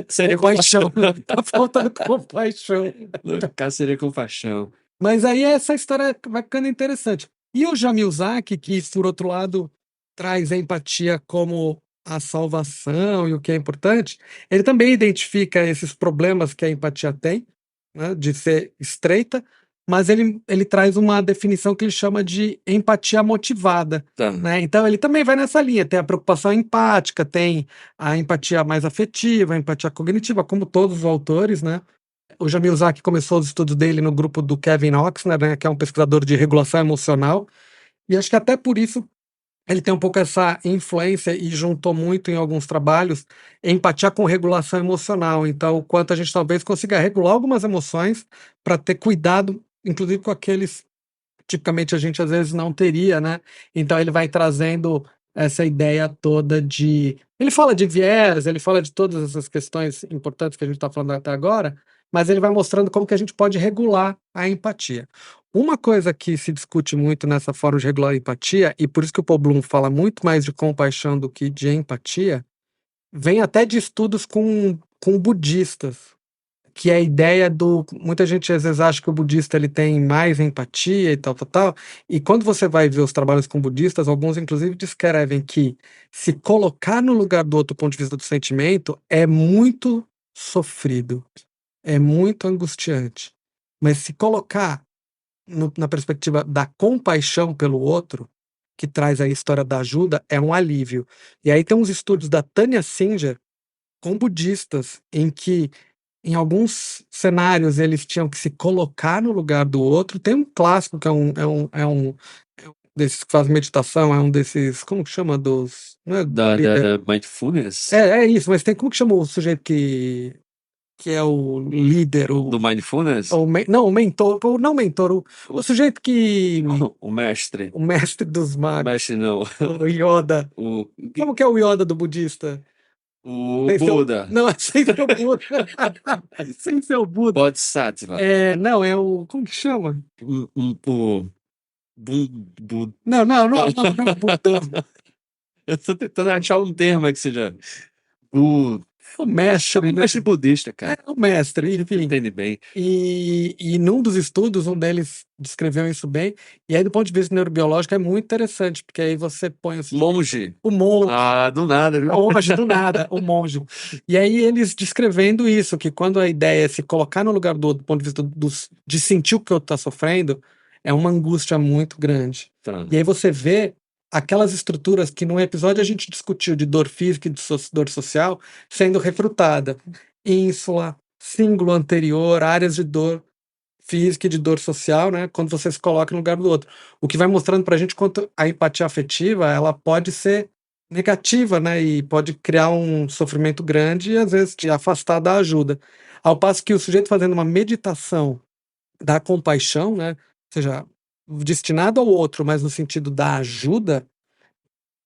Seria compaixão. Tá faltando compaixão. No caso, seria compaixão. Mas aí essa história vai ficando interessante. E o Jamil Zaki, que, por outro lado, traz a empatia como a salvação e o que é importante, ele também identifica esses problemas que a empatia tem, né, de ser estreita, mas ele traz uma definição que ele chama de empatia motivada. Né? Então ele também vai nessa linha, tem a preocupação empática, tem a empatia mais afetiva, a empatia cognitiva, como todos os autores, né? O Jamil Zaki começou os estudos dele no grupo do Kevin Oxner, né, que é um pesquisador de regulação emocional, e acho que até por isso ele tem um pouco essa influência e juntou muito em alguns trabalhos empatia com regulação emocional. Então, o quanto a gente talvez consiga regular algumas emoções para ter cuidado, inclusive com aqueles tipicamente a gente às vezes não teria, né? Então ele vai trazendo essa ideia toda de... Ele fala de viés, ele fala de todas essas questões importantes que a gente está falando até agora, mas ele vai mostrando como que a gente pode regular a empatia. Uma coisa que se discute muito nessa forma de regular a empatia, e por isso que o Paul Bloom fala muito mais de compaixão do que de empatia, vem até de estudos com budistas, que é a ideia do... Muita gente às vezes acha que o budista ele tem mais empatia e tal, e quando você vai ver os trabalhos com budistas, alguns inclusive descrevem que se colocar no lugar do outro ponto de vista do sentimento é muito sofrido, é muito angustiante, mas se colocar na perspectiva da compaixão pelo outro, que traz a história da ajuda, é um alívio. E aí tem uns estudos da Tanya Singer com budistas, em que em alguns cenários eles tinham que se colocar no lugar do outro. Tem um clássico que é um desses que faz meditação, é um desses, como que chama dos, não é Da líder? mindfulness, É isso, mas tem como que chama o sujeito que é o líder, do mindfulness, não, o mentor, não o mentor, o sujeito que o mestre. o mestre dos magos, Mestre não. o Yoda. O, Como que é o Yoda do budista? o Sem ser Buda. Não, é sem ser o Buda. Sem ser o Buda. Bodhisattva. Não, é o. Como que chama? O bu- Não, é o Buda. Eu tô tentando achar um termo que seja. O É o mestre, né? mestre budista, cara. É o mestre, enfim. Entende bem. E num dos estudos, um deles descreveu isso bem. E aí, do ponto de vista neurobiológico, é muito interessante, porque aí você põe Monge. o monge. Ah, do nada, viu? O monge do nada, o monge. E aí eles descrevendo isso, que quando a ideia é se colocar no lugar do outro, do ponto de vista de sentir o que o outro está sofrendo, é uma angústia muito grande. Tá. E aí você vê aquelas estruturas que no episódio a gente discutiu de dor física e de dor social sendo recrutada. Ínsula, símbolo anterior, áreas de dor física e de dor social, né? Quando você se coloca no lugar do outro. O que vai mostrando pra gente quanto a empatia afetiva, ela pode ser negativa, né? E pode criar um sofrimento grande e às vezes te afastar da ajuda. Ao passo que o sujeito fazendo uma meditação da compaixão, né? Ou seja, destinado ao outro, mas no sentido da ajuda,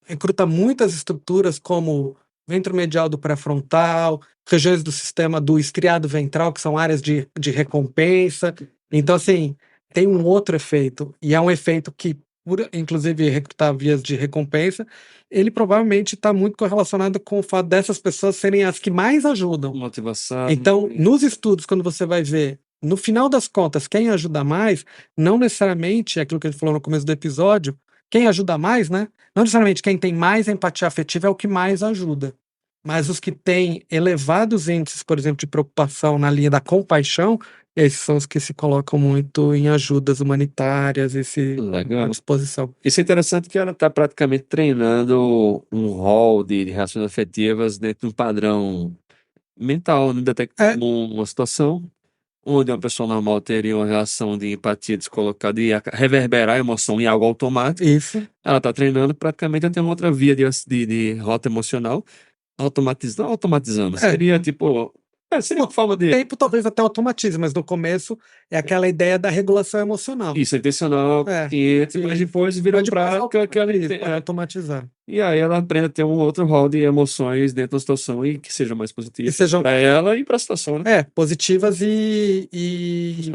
recruta muitas estruturas como ventromedial do pré-frontal, regiões do sistema do estriado ventral, que são áreas de recompensa. Então, assim, tem um outro efeito, e é um efeito que, por inclusive recrutar vias de recompensa, ele provavelmente está muito correlacionado com o fato dessas pessoas serem as que mais ajudam. Motivação. Então, nos estudos, quando você vai ver, no final das contas, quem ajuda mais, não necessariamente, é aquilo que a gente falou no começo do episódio, quem ajuda mais, né? Não necessariamente quem tem mais empatia afetiva é o que mais ajuda. Mas os que têm elevados índices, por exemplo, de preocupação na linha da compaixão, esses são os que se colocam muito em ajudas humanitárias e se Legal. à disposição. Isso é interessante que ela está praticamente treinando um rol de reações afetivas dentro de um padrão mental, né? Uma situação onde uma pessoa normal teria uma reação de empatia descolocada e reverberar a emoção em algo automático. Isso. Ela está treinando praticamente a ter uma outra via de rota emocional automatizando. Seria tipo. Seria uma forma de. Tempo talvez até automatize, mas no começo é aquela ideia da regulação emocional. Isso é intencional, mas depois vira prática que ela para automatizar. E aí ela aprende a ter um outro rol de emoções dentro da situação e que seja mais positivo para ela e para a situação, né? Positivas e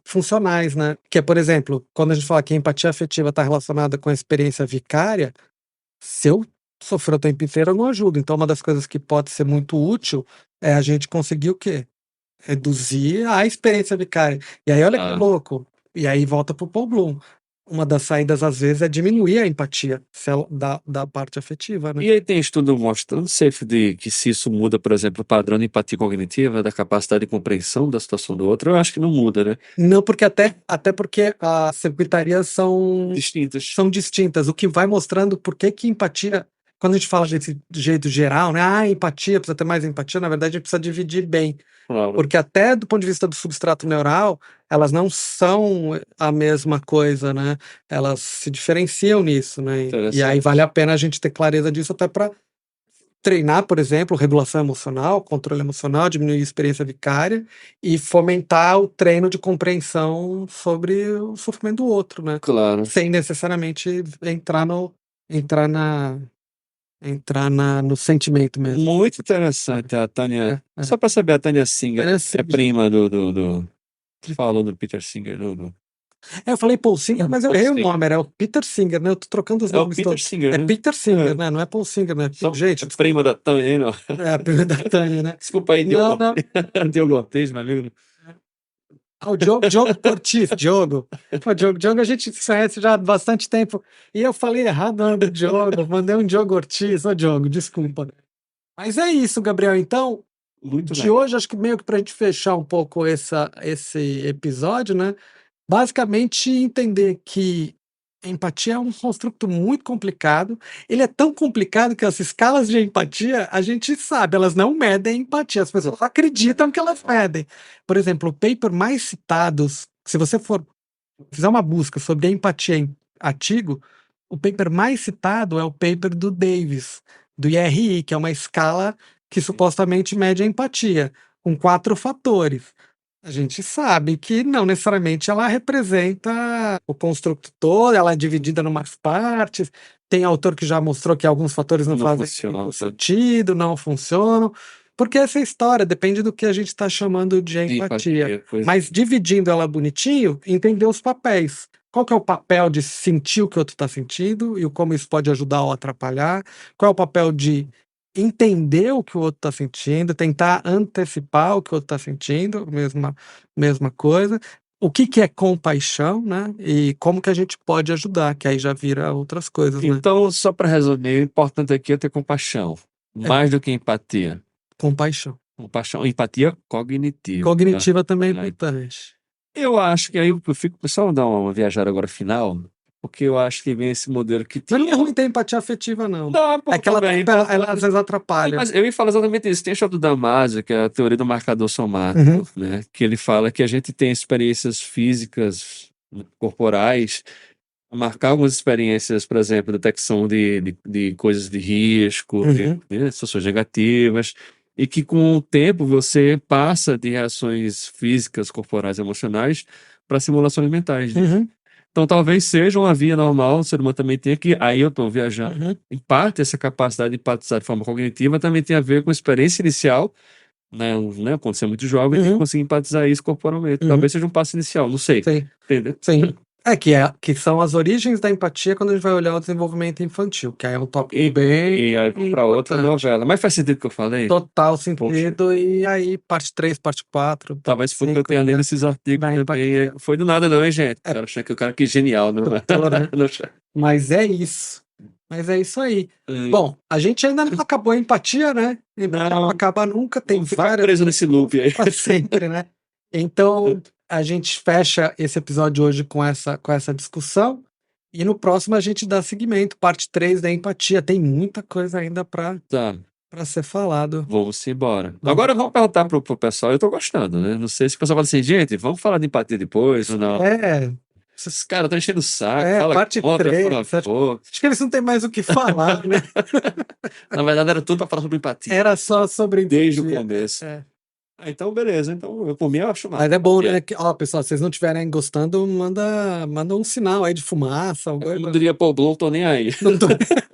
funcionais, né? Que é, por exemplo, quando a gente fala que a empatia afetiva está relacionada com a experiência vicária, se eu sofrer o tempo inteiro, eu não ajudo. Então, uma das coisas que pode ser muito útil é a gente conseguir o quê? Reduzir a experiência vicária. E aí, olha que louco. E aí volta pro Paul Bloom. Uma das saídas, às vezes, é diminuir a empatia da parte afetiva, né? E aí tem estudo mostrando, que se isso muda, por exemplo, o padrão de empatia cognitiva, da capacidade de compreensão da situação do outro, eu acho que não muda, né? Não, porque até porque as circuitarias são distintas, o que vai mostrando por que empatia, quando a gente fala desse jeito geral, né? Empatia, precisa ter mais empatia, na verdade a gente precisa dividir bem. Claro. Porque até do ponto de vista do substrato neural, elas não são a mesma coisa, né? Elas se diferenciam nisso, né? E aí vale a pena a gente ter clareza disso até para treinar, por exemplo, regulação emocional, controle emocional, diminuir a experiência vicária e fomentar o treino de compreensão sobre o sofrimento do outro, né? Claro. Sem necessariamente entrar no sentimento mesmo. Muito interessante a Tanya. Só para saber, a Tanya Singer é prima do falou do Peter Singer. Eu falei Paul Singer, mas eu errei o nome, era o Peter Singer, né? Eu tô trocando os nomes todos. Singer, é né? Peter Singer, né? Não é Paul Singer, né? Gente, prima da Tanya, não. É a prima da Tanya, né? Desculpa aí, não. Diogo Ortiz, meu amigo. O Diogo Ortiz, Diogo. O Diogo a gente se conhece já há bastante tempo. E eu falei errado o nome do Diogo, mandei um Diogo Ortiz. Diogo, desculpa. Mas é isso, Gabriel. Então, hoje, acho que meio que pra gente fechar um pouco esse episódio, né? basicamente entender que a empatia é um construto muito complicado. Ele é tão complicado que as escalas de empatia, a gente sabe, elas não medem empatia, as pessoas acreditam que elas medem. Por exemplo, o paper mais citado, se você fizer uma busca sobre empatia em artigo, o paper mais citado é o paper do Davis, do IRI, que é uma escala que supostamente mede a empatia, com 4 fatores. A gente sabe que não necessariamente ela representa o construto todo, ela é dividida em umas partes. Tem autor que já mostrou que alguns fatores não Não fazem funciona. sentido, não funcionam, porque essa história depende do que a gente está chamando de De empatia. empatia, pois Mas dividindo ela bonitinho, entender os papéis. Qual que é o papel de sentir o que o outro está sentindo e como isso pode ajudar ou atrapalhar? Qual é o papel de entender o que o outro está sentindo, tentar antecipar o que o outro está sentindo, mesma coisa. O que que é compaixão, né? E como que a gente pode ajudar, que aí já vira outras coisas, né? Então, só para resumir, o importante aqui é ter compaixão, mais do que empatia. Compaixão. Compaixão, empatia cognitiva. Cognitiva também é Né? importante. Eu acho que aí eu fico só dar uma viajada agora final, porque eu acho que vem esse modelo que Mas não é tinha. ruim ter empatia afetiva, não. Não, É que ela também. às vezes atrapalha. Mas eu ia falar exatamente isso. Tem o do Damasio, que é a teoria do marcador somático, Uhum. né? Que ele fala que a gente tem experiências físicas, corporais, marcar algumas experiências, por exemplo, detecção de coisas de risco, Uhum. de situações negativas, e que com o tempo você passa de reações físicas, corporais, emocionais para simulações mentais. Uhum. Então, talvez seja uma via normal, o ser humano também tenha que. Aí eu estou viajando. Uhum. Em parte, essa capacidade de empatizar de forma cognitiva também tem a ver com a experiência inicial, né? Quando você é muito jovem, e Uhum. conseguir empatizar isso corporalmente. Uhum. Talvez seja um passo inicial, não sei. Sim. Entendeu? Sim. Que são as origens da empatia quando a gente vai olhar o desenvolvimento infantil, que aí é um tópico bem E aí para outra importante. novela. Mas faz sentido o que eu falei? Total sentido, e aí parte 3, parte 4, Talvez foi o que eu 5, tenha lido nesses artigos da também. Foi do nada, não, hein, gente? O cara achando que o cara que genial, não é? Doutor, né? Não. Mas é isso. Mas é isso aí. É. Bom, a gente ainda não acabou a empatia, né? Empatia não acaba nunca, tem Vou ficar várias preso nesse loop aí. para sempre, né? Então, a gente fecha esse episódio hoje com essa discussão. E no próximo a gente dá seguimento, parte 3 da empatia. Tem muita coisa ainda para Tá, ser falado. vamos embora. Agora vamos perguntar pro pessoal. Eu tô gostando, né? Não sei se o pessoal fala assim, gente, vamos falar de empatia depois ou não. Esses caras estão enchendo o saco. Fala Parte contra, 3. por favor. Acho que eles não têm mais o que falar, né? Na verdade, era tudo para falar sobre empatia. Era só sobre Desde o empatia. começo. É. Então, beleza. Então, por mim, eu acho massa. Mas é bom, né? Ó, pessoal, se vocês não estiverem gostando, manda um sinal aí de fumaça. Eu não diria, pô, Blue, não tô nem aí.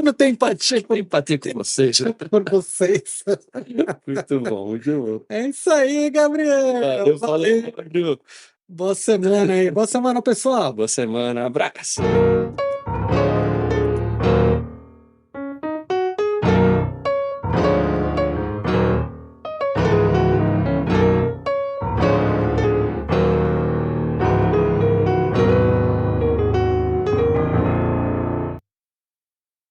Não tem empatia Tem empatia com vocês. por vocês. Muito bom, muito bom. É isso aí, Gabriel. Valeu. Boa semana aí. Boa semana, pessoal. Boa semana. Abraço.